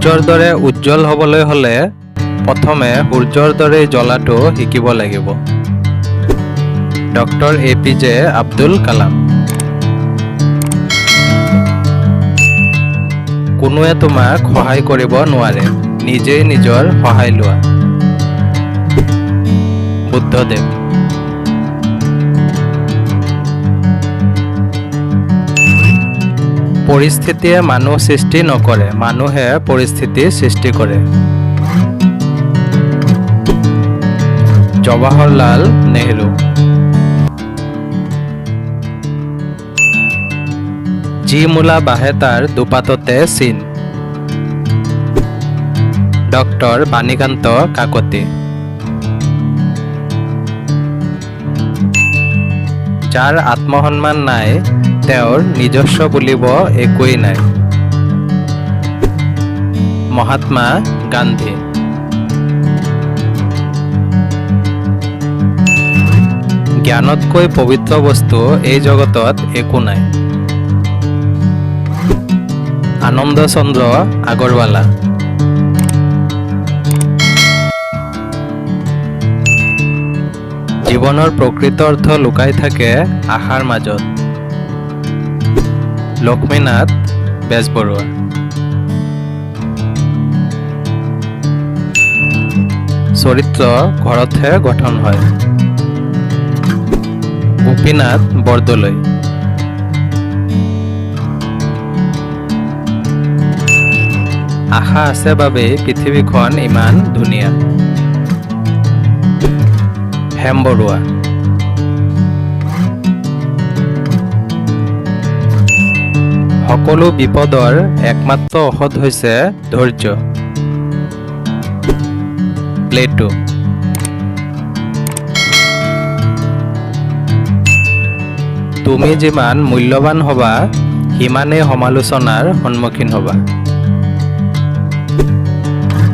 সূৰ্যৰ দৰে উজ্জ্বল হ'বলৈ হ'লে প্ৰথমে সূৰ্যৰ দৰে জ্বলাটো শিকিব লাগিব। Doctor APJ Abdul Kalam. কোনোৱে তোমাক সহায় কৰিব নোৱাৰে, নিজেই নিজৰ সহায় লোৱা। বুদ্ধদেৱ। পৰিস্থিতিয়ে মানুহ সৃষ্টি নকৰে, মানুহে পৰিস্থিতি সৃষ্টি কৰে। জৱাহৰলাল নেহৰু। যি মূলা বাঢ়ে তাৰ দুপাততে চিন। ডক্টৰ বাণীকান্ত কাকতি। যাৰ আত্মসন্মান নাই তেওঁৰ নিজস্ব বুলিব একোৱেই নাই। মহাত্মা গান্ধী। জ্ঞানতকৈ পবিত্ৰ বস্তু এই জগতত একো নাই। আনন্দ চন্দ্ৰ আগৰৱালা। জীৱনৰ প্ৰকৃত অৰ্থ লুকাই থাকে আশাৰ মাজত। লক্ষ্মীনাথ বেজবৰুৱা। চৰিত্ৰ ঘৰতহে গঠন হয়। গোপীনাথ বৰদলৈ। আশা আছে বাবেই পৃথিৱীখন ইমান ধুনীয়া। হেম বৰুৱা। সকলো বিপদৰ একমাত্ৰ ঔষধ হৈছে ধৈৰ্য। প্লেটো। তুমি যিমান মূল্যৱান হবা সিমানেই সমালোচনাৰ সন্মুখীন হবা।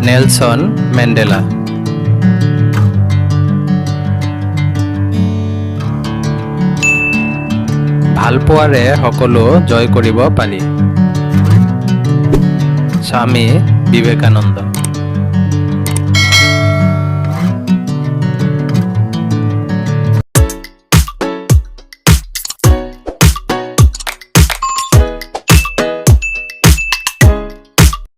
Nelson Mandela. ভালপোৱাৰে সকলো জয় কৰিব পাৰি। স্বামী বিবেকানন্দ।